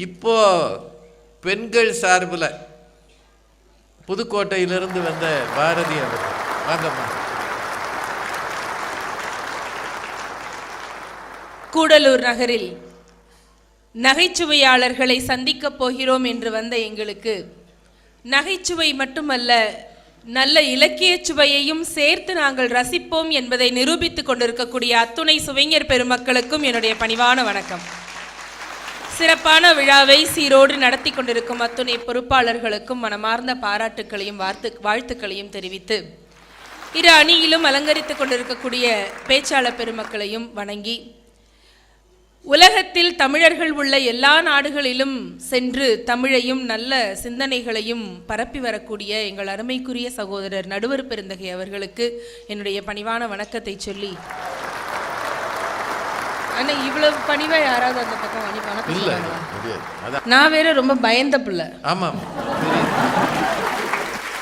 இப்போ பெண்கள் சார்பில் புதுக்கோட்டையிலிருந்து வந்த பாரதி அவர்கள் வாங்கம்மா. கூடலூர் நகரில் நகைச்சுவையாளர்களை சந்திக்கப் போகிறோம் என்று வந்த எங்களுக்கு நகைச்சுவை மட்டுமல்ல, நல்ல இலக்கிய சுவையையும் சேர்த்து நாங்கள் ரசிப்போம் என்பதை நிரூபித்துக் கொண்டிருக்கக்கூடிய அத்துணை சுவைஞர் பெருமக்களுக்கும் என்னுடைய பணிவான வணக்கம். சிறப்பான விழாவை சீரோடு நடத்தி கொண்டிருக்கும் அத்துணை பொறுப்பாளர்களுக்கும் மனமார்ந்த பாராட்டுக்களையும் வாழ்த்துக்களையும் தெரிவித்து, இரு அணியிலும் அலங்கரித்துக் கொண்டிருக்கக்கூடிய பேச்சாளர் பெருமக்களையும் வணங்கி, உலகத்தில் தமிழர்கள் உள்ள எல்லா நாடுகளிலும் சென்று தமிழையும் நல்ல சிந்தனைகளையும் பரப்பி வரக்கூடிய எங்கள் அருமைக்குரிய சகோதரர் நடுவர் பெருந்தகை அவர்களுக்கு என்னுடைய பணிவான வணக்கத்தை சொல்லி, ஆனால் இவ்வளவு பணிவா யாராவது அந்த பக்கம் வணக்கம். நான் வேற ரொம்ப பயந்த பிள்ளை. ஆமாம்,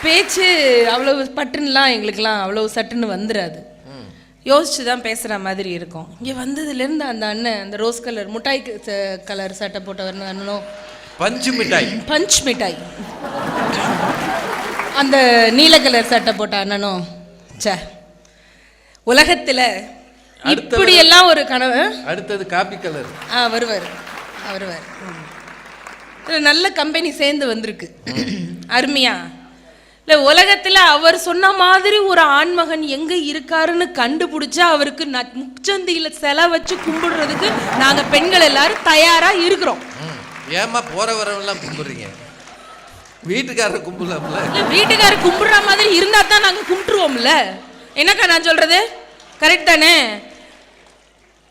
பேச்சு அவ்வளவு பட்டுன்னுலாம் எங்களுக்கெல்லாம் அவ்வளவு சட்டுன்னு வந்துடாது. யோசிச்சு தான் பேசுகிற மாதிரி இருக்கும். இங்கே வந்ததுலேருந்து அந்த அண்ணன் அந்த ரோஸ் கலர் மிட்டாய் கலர் சட்டை போட்டவர் அண்ணனும் பஞ்ச் மிட்டாய் அந்த நீல கலர் சட்டை போட்ட அண்ணனும் சே, உலகத்தில் இப்படி எல்லாம் ஒரு கனவு. அடுத்தது காப்பி கலர் வருவார். நல்ல கம்பெனி சேர்ந்து வந்திருக்கு, அருமையா. இல்லை, உலகத்தில் அவர் சொன்ன மாதிரி ஒரு ஆண்மகன் எங்கே இருக்காருன்னு கண்டுபிடிச்சா அவருக்கு முச்சந்தியில் செலை வச்சு கும்பிடுறதுக்கு நாங்கள் பெண்கள் எல்லாரும் தயாராக இருக்கிறோம். ஏமா போற வரவெல்லாம் கும்பிடுறீங்க? வீட்டுக்காரர் கும்பிடலாம்ல. இல்லை, வீட்டுக்காரர் கும்பிடுற மாதிரி இருந்தா தான் நாங்கள் கும்பிட்டுருவோம்ல. என்னக்கா நான் சொல்றது கரெக்ட் தானே?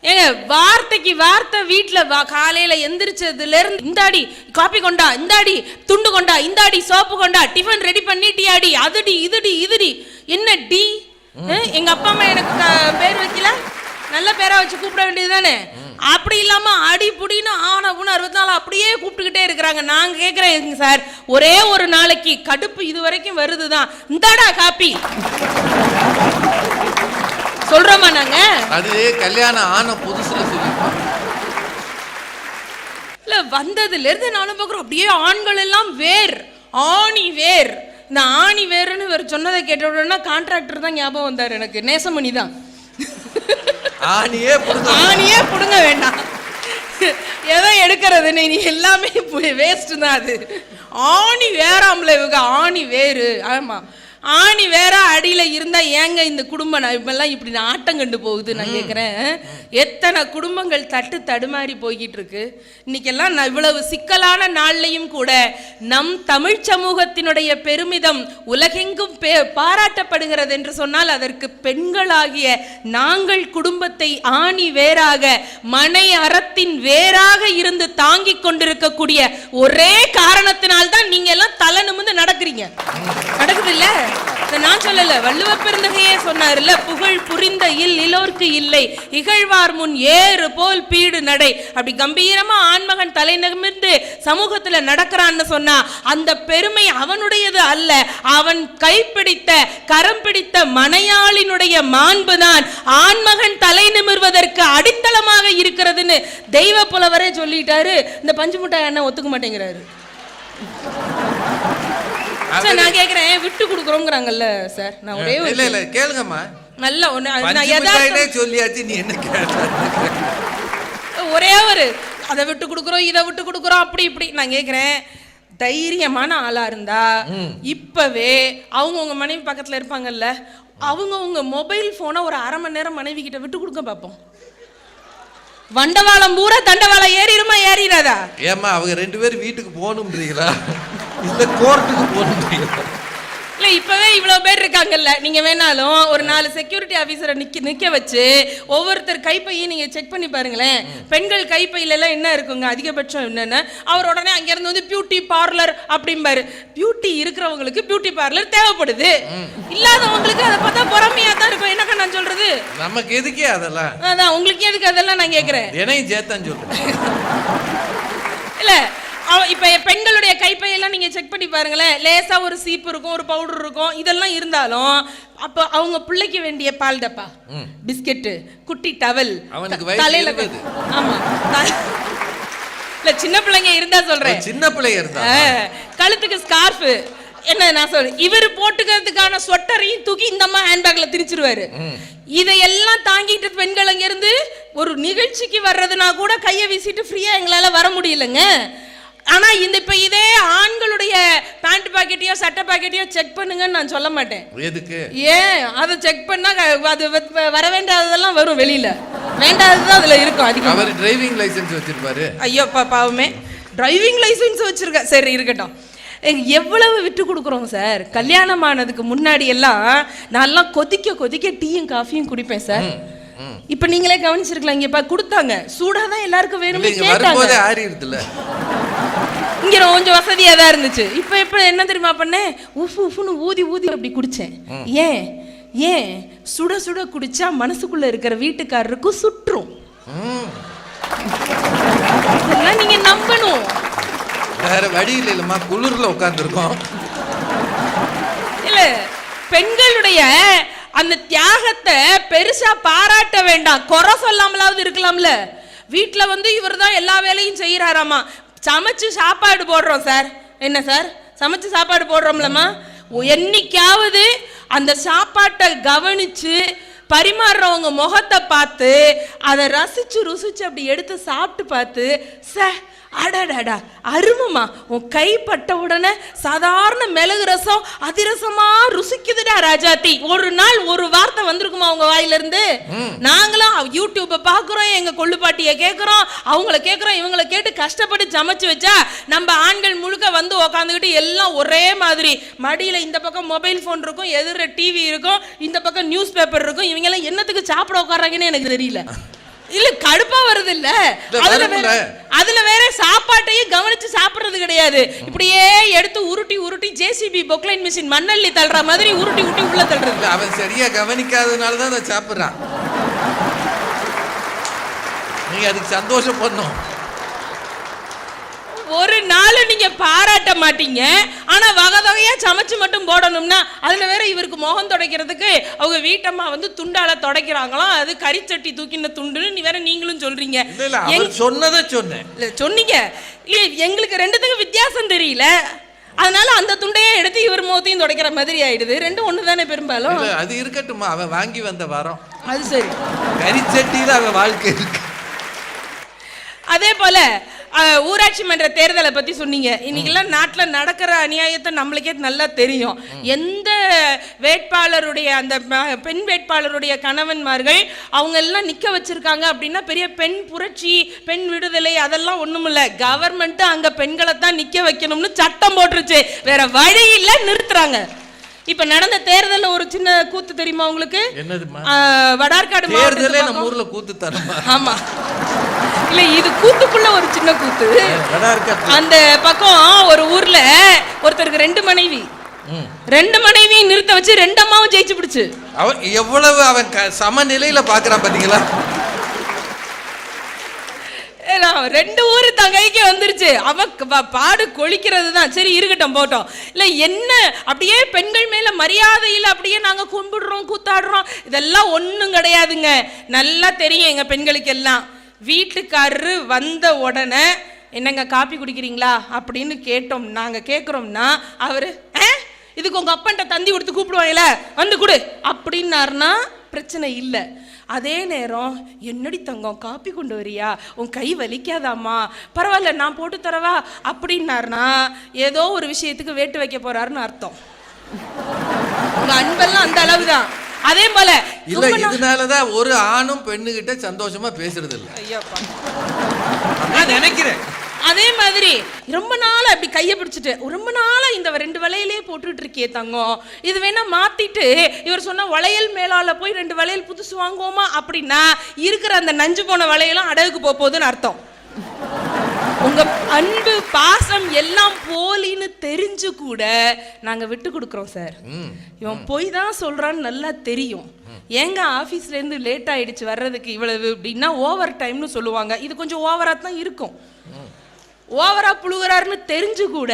ஏங்க, வார்த்தைக்கு வார்த்தை வீட்டில் காலையில் எந்திரிச்சதுலேருந்து இந்தாடி காப்பி கொண்டா, இந்தாடி துண்டு கொண்டா, இந்தாடி சோப்பு கொண்டா, டிஃபன் ரெடி பண்ணிட்டியாடி, அதுடி இதுடி என்ன டி? எங்கள் அப்பா அம்மா எனக்கு பேர் வைக்கல, நல்ல பேராக வச்சு கூப்பிட வேண்டியது தானே? அப்படி இல்லாமல் அடி புடின்னு ஆன ஊன 64 அப்படியே கூப்பிட்டுக்கிட்டே இருக்கிறாங்க. நாங்கள் கேட்குறேன் சார், ஒரே ஒரு நாளைக்கு கடுப்பு இது வரைக்கும் வருது தான், இந்தாடா காப்பி சொல்றோமா நாங்க? அது கல்யாணம் ஆன புதுசுல சொல்லிருப்பாங்க. இல்ல, வந்ததுல இருந்து நானும் பார்க்குறோம் அப்படியே ஆண்கள் எல்லாம் ஆணி வேர். இந்த ஆணி வேர்னு வேற சொன்னதை கேட்ட உடனே கான்ட்ராக்டர் தான் ஞாபகம் வந்தார் எனக்கு. நேசமணி தான். ஆணியே புடுங்க வேண்டாம், எதை எடுக்கிறது நீ எல்லாமே வேஸ்ட் தான். அது ஆணி வேறாம்ல, இவங்க ஆணி வேறு. ஆமா, ஆணி வேற அடியில இருந்தா ஏங்க இந்த குடும்பம் இப்பெல்லாம் இப்படி ஆட்டம் கண்டு போகுது? நான் கேட்குறேன், எத்தனை குடும்பங்கள் தடுமாறி போய்கிட்டு இருக்கு. இன்னைக்கெல்லாம் நான் இவ்வளவு சிக்கலான நாள்லையும் கூட நம் தமிழ் சமூகத்தினுடைய பெருமிதம் உலகெங்கும் பாராட்டப்படுகிறது என்று சொன்னால் அதற்கு பெண்களாகிய நாங்கள் குடும்பத்தை ஆணி வேறாக மனை அறத்தின் வேறாக இருந்து தாங்கிக் கொண்டிருக்கக்கூடிய ஒரே காரணத்தினால்தான் நீங்க எல்லாம் தலை நிமிர்ந்து நடக்குறீங்க. நடக்குது இல்ல? நான் சொல்லல, வள்ளுவ பெருந்தகையே சொன்னார்ல, புகழ் புரிந்த இலோர்க்கு இல்லை, இகழ்வார் முன் ஏறு போல் பீடு நடை. அப்படி கம்பீரமா ஆண்மகன் தலை நிமிர்ந்து சமூகத்துல நடக்கிறான்னு சொன்னா அந்த பெருமை அவனுடையது அல்ல, அவன் கைப்பிடித்த கரம் பிடித்த மனையாளினுடைய மாண்புதான் ஆண்மகன் தலை நிமிர்வதற்கு அடித்தளமாக இருக்கிறதுன்னு தெய்வ புலவரே சொல்லிட்டாரு. இந்த பஞ்சு முட்டாய் அண்ணன் ஒத்துக்க மாட்டேங்கிறாரு. நான் கேக்குறேன், விட்டு கொடுக்குறோம்ங்கறாங்கல்ல சார். நான் ஒரே ஒரு இல்ல கேளுங்கம்மா, நல்ல ஒண்ணு நான் யதார்த்தமே சொல்லியாச்சு, நீ என்ன கேட்ட? ஒரே ஒரு அதை விட்டு கொடுக்குறோம், இதை விட்டு கொடுக்குறோம், அப்படி இப்படி. நான் கேக்குறேன், தைரியமான ஆளா இருந்தா இப்பவே அவங்கவுங்க மனைவி பக்கத்துல இருப்பாங்கல்ல, அவங்கவுங்க மொபைல் போனை ஒரு அரை மணி நேரம் மனைவி கிட்ட விட்டு கொடுக்க பார்ப்போம். வண்டவாளம் பூரா தண்டவாளம் ஏறிடுமா ஏறிடாதா? ஏமா அவங்க 2 பேரும் வீட்டுக்கு போகணும்ன்றீங்களா இல்ல கோர்ட்டுக்கு போகணும்ன்றீங்களா? இல்லை, இப்பவே இவ்வளவு பேர் இருக்காங்கல்ல, நீங்க வேணாலும் ஒரு 4 செக்யூரிட்டி ஆபீசரை நிக்க வச்சு ஒவ்வொருத்தர் கைப்பையும் நீங்க செக் பண்ணி பாருங்களேன். பெண்கள் கைப்பையில எல்லாம் என்ன இருக்குங்க அதிகபட்சம் என்னன்னு அவர் உடனே அங்க இருந்து வந்து பியூட்டி பார்லர் அப்படிம்பாரு. பியூட்டி இருக்கிறவங்களுக்கு பியூட்டி பார்லர் தேவைப்படுது, இல்லாதவங்களுக்கு அதை பார்த்தா பொறாமையா தான் இருக்கும். என்னக்கா நான் சொல்றது? நமக்கு எதுக்கே அதெல்லாம்? அதான் உங்களுக்கு எதுக்கு அதெல்லாம் நான் கேட்கிறேன். என்னையும் சேர்த்தான் சொல்றேன். இல்ல, இப்ப பெண்களுடைய கைப்பையெல்லாம் நீங்க செக் பண்ணி பாருங்களேன், லேசா ஒரு சீப்பு இருக்கும், ஒரு பவுடர் இருக்கும், இதெல்லாம் இருந்தாலும் அப்ப அவங்க பிள்ளைக்கு வேண்டிய பால் டப்பா, பிஸ்கெட்டு, குட்டி டவல், தலையில, ஆமா இல்ல சின்ன பிள்ளைங்க இருந்தா சொல்றேன். சின்ன பிள்ளைங்க இருந்தா கழுத்துக்கு ஸ்கார்ஃப் என்ன நான் சொல்றேன், இவர் போட்டுக்கிறதுக்கான ஸ்வெட்டரையும் தூக்கி இந்த அம்மா ஹேண்ட்பேக்ல திரிச்சிருவாரு. இதையெல்லாம் தாங்கிட்டு பெண்கள் அங்க இருந்து ஒரு நிகழ்ச்சிக்கு வர்றதுனா கூட கையை வீசிட்டு ஃப்ரீயா எங்களால வர முடியலங்க. ஆனா இப்ப இதே ஆண்களுடைய பேண்ட் பாக்கெட்டையோ சட்டை பாக்கெட்டையோ செக் பண்ணுங்கன்னு நான் சொல்ல மாட்டேன். எதுக்கு? ஏன் அதை செக் பண்ணா அது வர வேண்டாததெல்லாம் வரும், வெளியில வேண்டாததுதான் அதுல இருக்கும். அதிகம் அவர் டிரைவிங் லைசென்ஸ் வச்சிருப்பாரு. ஐயோ பாவமே, டிரைவிங் லைசென்ஸ் வச்சிருக்க. சரி இருக்கட்டும். எவ்வளவு விட்டு கொடுக்குறோம் சார். கல்யாணம் ஆனதுக்கு முன்னாடி எல்லாம் நான் கொதிக்க கொதிக்க டீயும் காஃபியும் குடிப்பேன் சார். இப்ப நீங்களே கவனிச்சிருக்கலாம், இங்க கொடுத்தாங்க சூடாதான் எல்லாருக்கும் வேணும்னு கேட்டாங்க. இங்க கொஞ்சம் வசதியா தான் இருந்துச்சு. இப்ப என்ன தெரியுமா பண்ணேன், உஃபு உஃபுன்னு ஊதி ஊதி அப்படி குடிச்சேன். ஏன் சுட சுட குடிச்சா மனசுக்குள்ள இருக்கிற வீட்டுக்காரருக்கும் சுற்றும். இதெல்லாம் நீங்க நம்பணும். வேற வழி இல்லைம்மா, குளிர்ல உட்கார்ந்துருக்கோம். இல்ல பெண்களுடைய அந்த தியாகத்தை பெருசா பாராட்ட வேண்டாம், குறை சொல்லாமலாவது இருக்கலாம்ல. வீட்டுல இவர் தான் எல்லா வேலையும் செய்யறாராமா. சமைச்சு சாப்பாடு போடுறோம் சார், என்ன சார் சமைச்சு சாப்பாடு போடுறோம்லம்மா, என்னைக்காவது அந்த சாப்பாட்டை கவனிச்சு பரிமாறுறவங்க முகத்தை பார்த்து அதை ரசிச்சு ருசிச்சு அப்படி எடுத்து சாப்பிட்டு பார்த்து அடடா அருமமா உன் கைப்பட்ட உடனே சாதாரண மிளகு ரசம் அதிரசமா ருசிக்குதுடா ராஜாத்தி, ஒரு நாள் ஒரு வார்த்தை வந்திருக்குமா உங்க வாயில இருந்து? நாங்களும் யூடியூப்பை பாக்குறோம், எங்க கொள்ளுப்பாட்டிய கேட்கிறோம், அவங்கள கேட்கிறோம், இவங்களை கேட்டு கஷ்டப்பட்டு சமைச்சு வச்சா நம்ம ஆண்கள் முழுக்க உக்காந்துக்கிட்டு எல்லாம் ஒரே மாதிரி மடியில இந்த பக்கம் மொபைல் போன் இருக்கும், எதிர டிவி இருக்கும், இந்த பக்கம் நியூஸ் பேப்பர் இருக்கும். இவங்க எல்லாம் என்னத்துக்கு சாப்பிட உட்கார்றாங்கன்னு எனக்கு தெரியல. இல்ல கடுப்பா வருது இல்ல, அதுல வேற சாப்பாட்டையும் கவனிச்சு சாப்பிடுறது கிடையாது. இப்படியே எடுத்து உருட்டி உருட்டி ஜேசிபி பொக்லைன் மிஷின் மண்ணள்ளி தள்ளுற மாதிரி உருட்டி உருட்டி உள்ள தள்ளுறது. அவன் சரியா கவனிக்காதனாலதான் அதை சாப்பிடுறான். நீங்க அதுக்கு சந்தோஷம் பண்ணணும். ஒரு நாள் நீங்க பாராட்ட மாட்டீங்க, ஆனா வகை வகையா சமைச்சு மட்டும் போடணும்னா அதுல வேற இவருக்கு முகம் துடைக்கிறதுக்கு அவங்க வீட்டம்மா துண்டால துடைக்கிறாங்களாம், அது கறிச்சட்டி தூக்கின துண்டுன்னு வேற நீங்களும் சொல்றீங்க. சொன்னதை சொன்னேன் சொன்னீங்க. எங்களுக்கு ரெண்டுத்துக்கு வித்தியாசம் தெரியல, அதனால அந்த துண்டையே எடுத்து இவர் முகத்தையும் துடைக்கிற மாதிரி ஆயிடுது. ரெண்டும் ஒண்ணுதானே பெரும்பாலும். அது இருக்கட்டுமா, அவன் வாங்கி வந்த வரோம். அது சரி, கறிச்சட்டியில அவன் வாழ்க்கை இருக்கு. அதே போல ஊராட்சி மன்ற தேர்தலை பத்தி சொன்னீங்க. இன்னைக்கெல்லாம் நாட்டில் நடக்கிற அநியாயத்தை நம்மளுக்கே நல்லா தெரியும். எந்த வேட்பாளருடைய அந்த பெண் வேட்பாளருடைய கணவன்மார்கள் அவங்க எல்லாம் நிக்க வச்சிருக்காங்க அப்படின்னா பெரிய பெண் புரட்சி, பெண் விடுதலை அதெல்லாம் ஒண்ணும் இல்ல. கவர்மெண்ட் அங்க பெண்களை தான் நிக்க வைக்கணும்னு சட்டம் போட்டுருச்சு, வேற வழி இல்ல, நிறுத்துறாங்க. இப்ப நடந்த தேர்தல்ல ஒரு சின்ன கூத்து தெரியுமா உங்களுக்கு? வடார்காடு தேர்தலே நம்ம ஊர்ல கூத்து தரமா? ஆமா, இல்ல இது கூத்துக்குள்ள ஒரு சின்ன கூத்து. அந்த பக்கம் ஒரு ஊர்ல ஒருத்தருக்கு 2 மனைவி, 2 மனைவி நிறுத்த வச்சு 2 அம்மாவும் ஜெயிச்சு பிடிச்சு. அவன் எவ்வளவு அவன் சமநிலையில பாக்குறான் பாத்தீங்களா? 2 ஊரு தங்கைக்கு வந்துருச்சு, அவன் பாடு கொளிக்கிறது தான். சரி இருக்கட்டும் போட்டோம். இல்ல என்ன அப்படியே பெண்கள் மேல மரியாதையில் அப்படியே நாங்க கும்பிடுறோம் கூத்தாடுறோம், இதெல்லாம் ஒண்ணும் கிடையாதுங்க. நல்லா தெரியும் எங்க பெண்களுக்கு எல்லாம். வீட்டுக்காரரு வந்த உடனே என்னங்க காப்பி குடிக்கிறீங்களா அப்படின்னு நாங்க கேட்குறோம்னா அவரு இதுக்கு உங்க அப்பன்ட்ட தந்தி கொடுத்து கூப்பிடுவாங்கல்ல வந்து கொடு அப்படின்னாருன்னா பிரச்சனை இல்லை. அதே நேரம் என்னடி தங்கம் காப்பி கொண்டு வரியா, உன் கை வலிக்காதாமா, பரவாயில்ல நான் போட்டு தரவா அப்படின்னாருனா ஏதோ ஒரு விஷயத்துக்கு வேட்டு வைக்க போறாருன்னு அர்த்தம். உங்க அன்பெல்லாம் அந்த அளவுதான். அதே போல இல்ல, இதனாலதான் ஒரு ஆணும் பெண்ணுகிட்ட சந்தோஷமா பேசுறது இல்ல. ஐயாப்பா நான் நினைக்கிறேன். அதே மாதிரி ரொம்ப நாள் அப்படி கையை பிடிச்சிட்டு ரொம்ப நாளா இந்த 2 வளையலே போட்டுட்டு இருக்கியே தங்கம், இது வேணா மாத்திட்டு இவர் சொன்னா வளையல் மேலால போய் 2 வளையல் புதுசு வாங்குவோமா அப்படின்னா இருக்கிற அந்த நஞ்சு போன வளையலாம் அடகுக்கு போகுதுன்னு அர்த்தம். உங்க அன்பு பாசம் எல்லாம் போலின்னு தெரிஞ்சு கூட நாங்க விட்டு கொடுக்குறோம் சார். இவன் போய் தான் சொல்றான்னு நல்லா தெரியும். ஏங்க ஆபீஸ்ல இருந்து லேட் ஆயிடுச்சு வர்றதுக்கு இவ்வளவு அப்படின்னா ஓவர் டைம்னு சொல்லுவாங்க. இது கொஞ்சம் ஓவரா தான் இருக்கும். ஓவரா புழுகிறாருன்னு தெரிஞ்சு கூட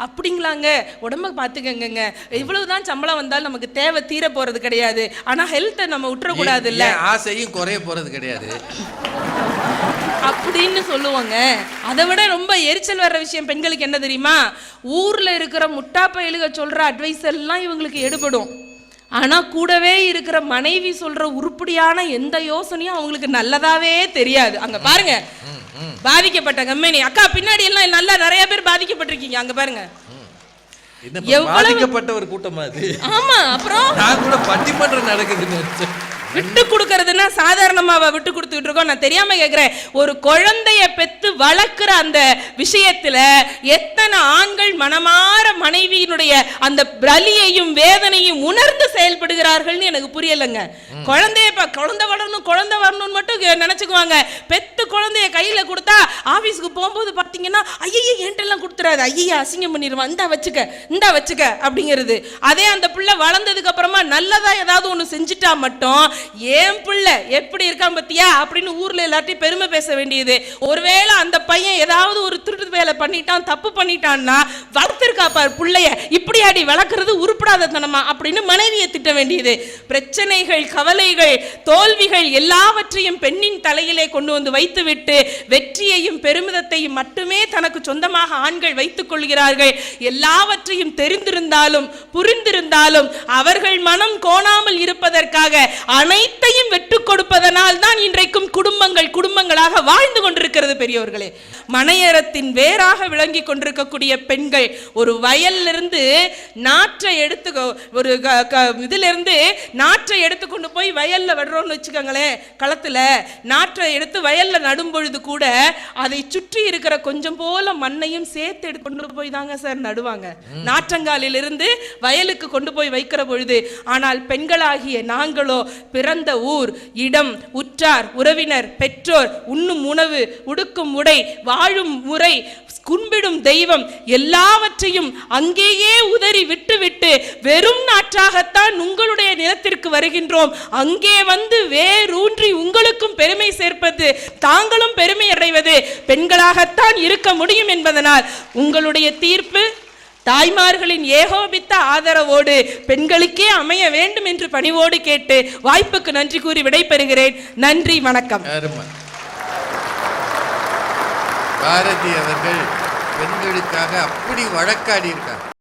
அப்படிங்களாங்க உடம்ப பார்த்துக்கங்க, இவ்வளவுதான் சம்பளம் வந்தாலும் நமக்கு தேவை தீர போறது கிடையாது, ஆனா ஹெல்த்தை நம்ம விட்டுற கூடாது இல்ல, ஆசையும் குறைய போறது கிடையாது. அப்படின்னு சொல்லுவாங்க. அதை விட ரொம்ப எரிச்சல் வர்ற விஷயம் பெண்களுக்கு என்ன தெரியுமா? ஊர்ல இருக்கிற முட்டா பயலுக சொல்ற அட்வைஸ் எல்லாம் இவங்களுக்கு எடுபடும். ஆனா கூடவே இருக்கிற மனைவி சொல்ற உருப்படியான எந்த யோசனையும் அவங்களுக்கு நல்லதாவே தெரியாது. அங்க பாருங்க, பாதிக்கப்பட்ட கம்பெனி அக்கா பின்னாடி எல்லாம் நல்லா நிறைய பேர் பாதிக்கப்பட்டிருக்கீங்க. அங்க பாருங்க, பாதிக்கப்பட்ட ஒரு கூட்டமா அது. ஆமா, அப்புறம் நான் கூட பட்டிமன்றம் நடக்குதுன்னு விட்டு கொடுக்கறதுன்னா சாதாரணமாவா விட்டு கொடுத்துட்டு இருக்கோம்? நான் தெரியாம கேட்கிறேன். ஒரு குழந்தைய பெத்து வளர்க்கிற அந்த விஷயத்துல எத்தனை ஆண்கள் மனமாற மனைவியினுடைய அந்த பலியையும் வேதனையும் உணர்ந்து செயல்படுகிறார்கள்னு எனக்கு புரியலைங்க. குழந்தை வரணும்னு மட்டும் நினைச்சுக்குவாங்க. பெத்து குழந்தைய கையில கொடுத்தா ஆபீஸ்க்கு போகும்போது பாத்தீங்கன்னா ஐயா என்கிட்ட கொடுத்துறாது, ஐயா அசிங்கம் பண்ணிடுவான், இந்தா வச்சுக்க அப்படிங்கிறது. அதே அந்த பிள்ளை வளர்ந்ததுக்கு அப்புறமா நல்லதா ஏதாவது ஒண்ணு செஞ்சுட்டா மட்டும் ஏன் பிள்ளை எப்படி இருக்கான் பத்தியா அப்படின்னு ஊர்ல எல்லாத்தையும் பெருமை பேச வேண்டியது. ஒருவேளை அந்த பையன் ஏதாவது ஒரு திருட்டு வேலை பண்ணிட்டான், தப்பு பண்ணிட்டான்னா வளர்த்திருக்கா பார் பிள்ளைய, இப்படி அடி வளர்க்கறது உருப்படாத தனமா அப்படின்னு மனைவியை திட்ட வேண்டியது. பிரச்சனைகள், கவலைகள், தோல்விகள் எல்லாவற்றையும் பெண்ணின் தலையிலே கொண்டு வந்து வைத்துவிட்டு வெற்றியையும் பெருமிதத்தையும் மட்டுமே தனக்கு சொந்தமாக ஆண்கள் வைத்துக் கொள்கிறார்கள். எல்லாவற்றையும் தெரிந்திருந்தாலும் புரிந்திருந்தாலும் அவர்கள் மனம் கோணாமல் இருப்பதற்காக அனைத்தையும் வெட்டுக் கொடுப்பதனால் தான் இன்றைக்கும் குடும்பங்களாக வாழ்ந்து கொண்டிருக்கிறது. பெரியவர்களே, மனையறத்தின் வேறாக விளங்கி கொண்டிருக்கக்கூடிய பெண்கள் ஒரு வயல்லிருந்து நாற்றை எடுத்து ஒரு இதிலிருந்து நாற்றை எடுத்து கொண்டு போய் வயல்ல விடுறோம்னு வச்சுக்கோங்களேன். களத்துல நாற்றை எடுத்து வயல்ல நடும் பொழுது கூட அதை சுற்றி இருக்கிற கொஞ்சம் போல மண்ணையும் சேர்த்து எடுத்து கொண்டு போய் தாங்க சார் நடுவாங்க, நாற்றங்காலில் இருந்து வயலுக்கு கொண்டு போய் வைக்கிற பொழுது. ஆனால் பெண்களாகிய நாங்களோ பிறந்த ஊர், இடம், உற்றார், உறவினர், பெற்றோர், உண்ணும் உணவு, உடுக்கும் உடை, வாழும் முறை, கும்பிடும் தெய்வம் எல்லாவற்றையும் அங்கேயே உதறி விட்டுவிட்டு வெறும் நாற்றாகத்தான் உங்களுடைய நிலத்திற்கு வருகின்றோம். அங்கே வந்து வேரூன்றி உங்களுக்கும் பெருமை சேர்ப்பது, தாங்களும் பெருமை அடைவது பெண்களாகத்தான் இருக்க முடியும் என்பதனால் உங்களுடைய தீர்ப்பு தாய்மார்களின் ஏகோபித்த ஆதரவோடு பெண்களுக்கே அமைய வேண்டும் என்று பணிவோடு கேட்டு வாய்ப்புக்கு நன்றி கூறி விடைபெறுகிறேன். நன்றி, வணக்கம். பாரதி அவர்கள் பெண்களுக்காக அப்படி வழக்காடி இருக்காங்க.